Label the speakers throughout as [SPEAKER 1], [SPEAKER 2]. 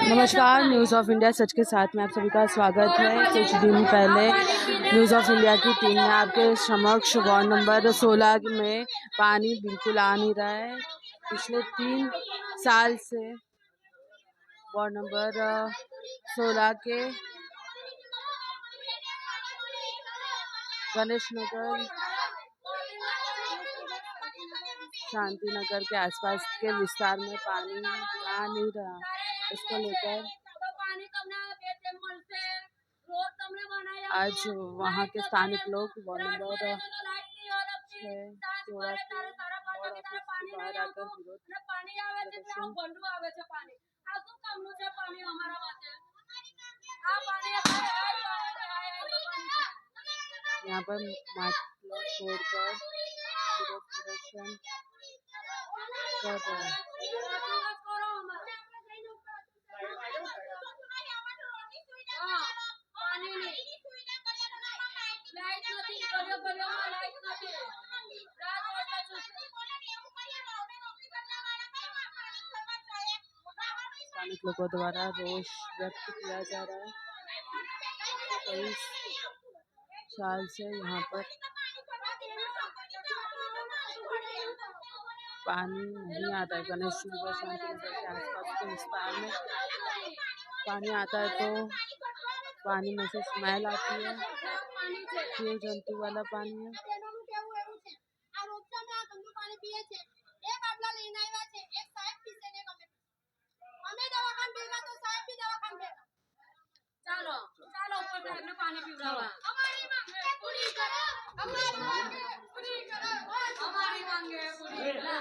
[SPEAKER 1] नमस्कार, news of India सच के साथ में आप सभी का स्वागत है। कुछ दिन पहले न्यूज़ ऑफ इंडिया की टीम ने आपके समक्ष वार्ड नंबर 16 में पानी बिल्कुल आ नहीं रहा है। पिछले 3 साल से वार्ड नंबर 16 के गणेश नगर, शांति नगर के आसपास के विस्तार में पानी आ नहीं रहा। इसको लेकर आज वहाँ के स्थानिक लोग वार्ड नंबर 6 16 के वार्ड ऑफिस के बाहर आकर विरोध प्रदर्शन यहाँ पर मातला छोड़कर विरोध प्रदर्शन कर रहे हैं। स्थानिक लोगों द्वारा रोष व्यक्त किया जा रहा है। कई साल से यहाँ पर पानी नहीं आता है। गणेश नगर, शांति नगर के आसपास के विस्तार में पानी आता है तो पानी में से स्मेल आती है, जीव जंतु वाला पानी है।
[SPEAKER 2] पानी पीवड़ावा हमारी मांगे पूरी करो, हमारी मांगे पूरी करो, हमारी मांगे पूरी करो।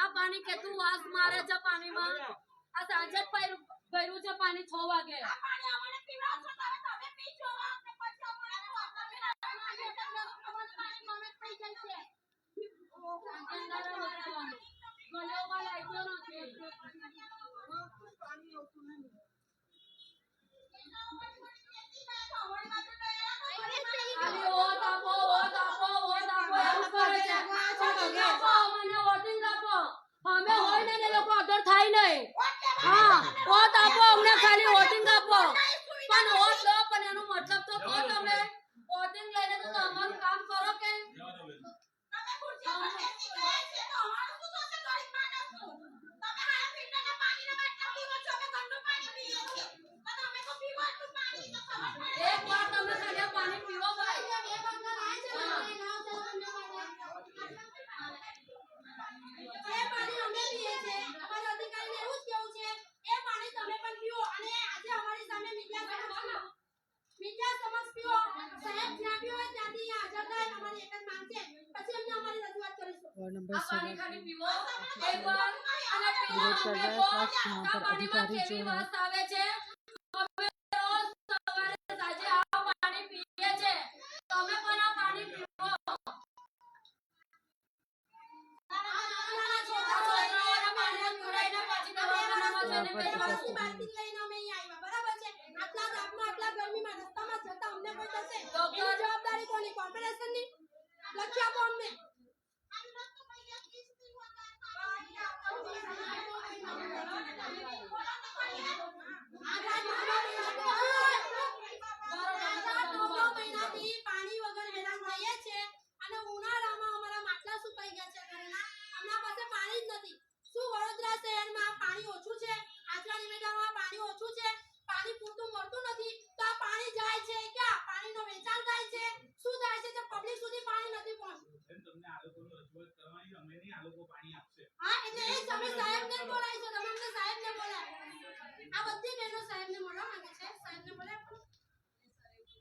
[SPEAKER 2] આ પાણી કેટલું વાસ મારે છે પાણીમાં આ સાંજે ભર્યું છે પાણી 6 વાગે
[SPEAKER 1] वार्ड नंबर 16 विरोध कर रहा है। प्लस यहाँ पर अधिकारी जो है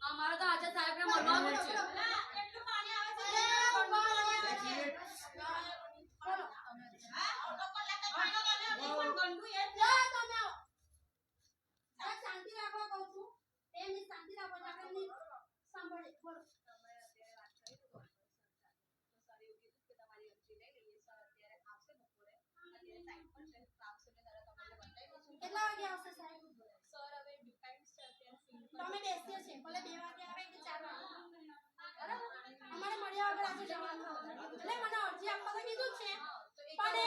[SPEAKER 2] અમારે તો આજે સાહેબ ને મળવાનું છે. કેટલા વાગે આવશે સાહેબ? તો અમે બેસીએ છીએ ભલે 2 વાગે આવે કે 4 વાગે, બરાબર? અમારે મળ્યા વગર આજે જવાનું એટલે મને અરજી આપવાનું કીધું છે, પણ એ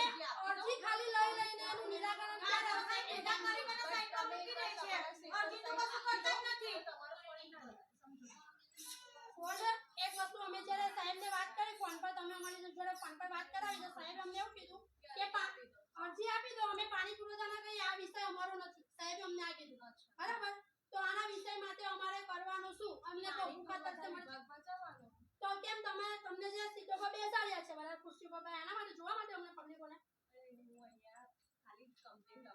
[SPEAKER 2] અરજી ખાલી લઈને એનું નિરાકરણ ક્યારે આવશે એના કરી મને સાઈડ પર મૂકી દે છે. અરજી તો કશું કરતા જ નથી. એક વસ્તુ અમે જ્યારે સાહેબને વાત કરી ફોન પર, તમે અમારી જોડે ફોન પર વાત કરાવી તો સાહેબ અમને એવું કીધું કે અરજી આપી દો, અમે પાણી પુરવઠાના કઈ આ વિષય અમારો નથી. સાહેબે અમને આ કીધું, બરાબર? તો આના વિષય માટે અમારે કરવાનું શું? અમને તો ભૂખા તરસે બચાવવાનું. તો કેમ તમને જે સીટો પર બેસાડ્યા છે બરાબર, ખુરશી પર, એના માટે જોવા માટે અમને પબ્લિકોને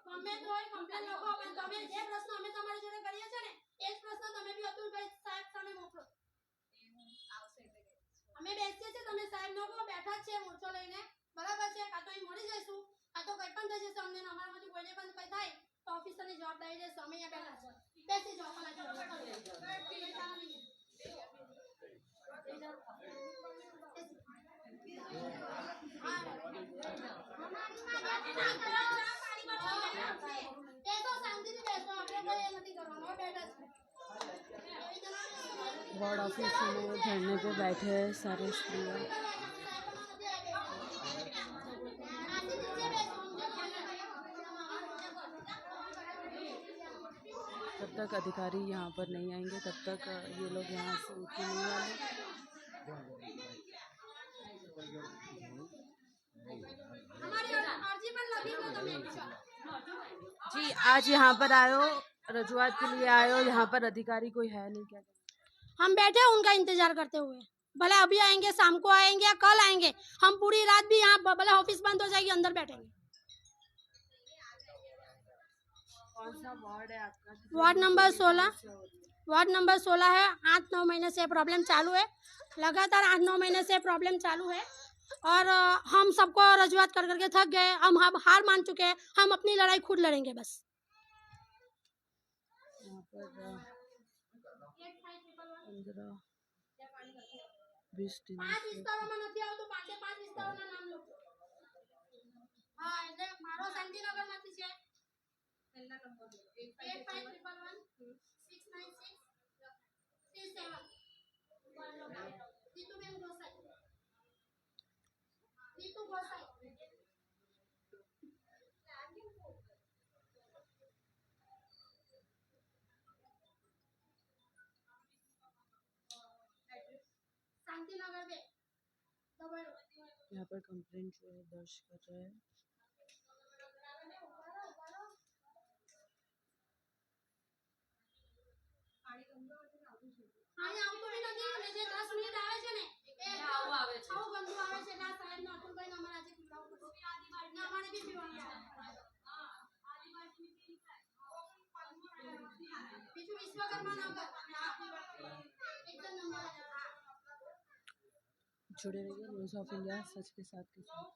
[SPEAKER 2] તમે તો કમ્પ્લેન લખો, પણ તમે જે પ્રશ્ન અમે તમારી જોડે કરીએ છે ને એ જ પ્રશ્ન તમે બી અતુલભાઈ સાહેબ સામે મોકલો. અમે બેસીએ છીએ, તમે સાહેબ નો કહો બેઠા જ છે મોરચો લઈને, બરાબર છે? કાં તો અહીં મળી જઈશું, કાં તો કંઈ પણ થઈ જશે અમને, અમારામાંથી કોઈને પણ કંઈ થાય તો ઓફિસરની જવાબદારી લેશો. અમે અહીંયા બેઠા છે, બેસી જાઓ.
[SPEAKER 1] वार्ड ऑफिस में धरने पे बैठे हैं सारे स्त्रियाँ। जब तक अधिकारी यहाँ पर नहीं आएंगे तब तक ये लोग यहाँ से उठ के नहीं आए। जी आज यहाँ पर आए हो, रजूआत के लिए आए हो, यहाँ पर अधिकारी कोई है नहीं क्या?
[SPEAKER 2] हम बैठे उनका इंतजार करते हुए, भले अभी आएंगे, शाम को आएंगे या कल आएंगे, हम पूरी रात भी यहाँ, भले ऑफिस बंद हो जाएगी, अंदर बैठेंगे।
[SPEAKER 1] कौन सा वार्ड है आपका?
[SPEAKER 2] Ward number 16। वार्ड नंबर 16 है। 8-9 महीने से प्रॉब्लम चालू है, लगातार 8-9 महीने से प्रॉब्लम चालू है, और हम सबको रजूआत कर करके थक गए, हम हार मान चुके हैं, हम अपनी लड़ाई खुद लड़ेंगे बस।
[SPEAKER 1] यहाँ पर 15-20 दिन
[SPEAKER 2] 5 વિસ્તારોમાં નથી આવતું, 5 વિસ્તારોના નામ લખો. હા, એટલે મારો શાંતિનગરમાંથી છે. પહેલા નંબર 8511 696 37 જીતુબેન ગોસાઈ. જીતુ ગોસાઈ. शांतिनगर में
[SPEAKER 1] यहाँ पर कंप्लेंट जो है दर्ज कर रहे हैं।
[SPEAKER 2] અહીં આવતો બી નથી ને, જે 10 મિનિટ આવે છે ને એ આવું આવે છે, આવું ગંદુ આવે છે. ના સાહેબ ને અતુલભાઈ ને અમારે આજે પીવડાવવું પડશે, ના અમારે બી પીવાનું છે. બીજું વિશ્વકર્મા નગર एकदम नंबर
[SPEAKER 1] जुड़े रहिए न्यूज़ ऑफ इंडिया सच के साथ के साथ।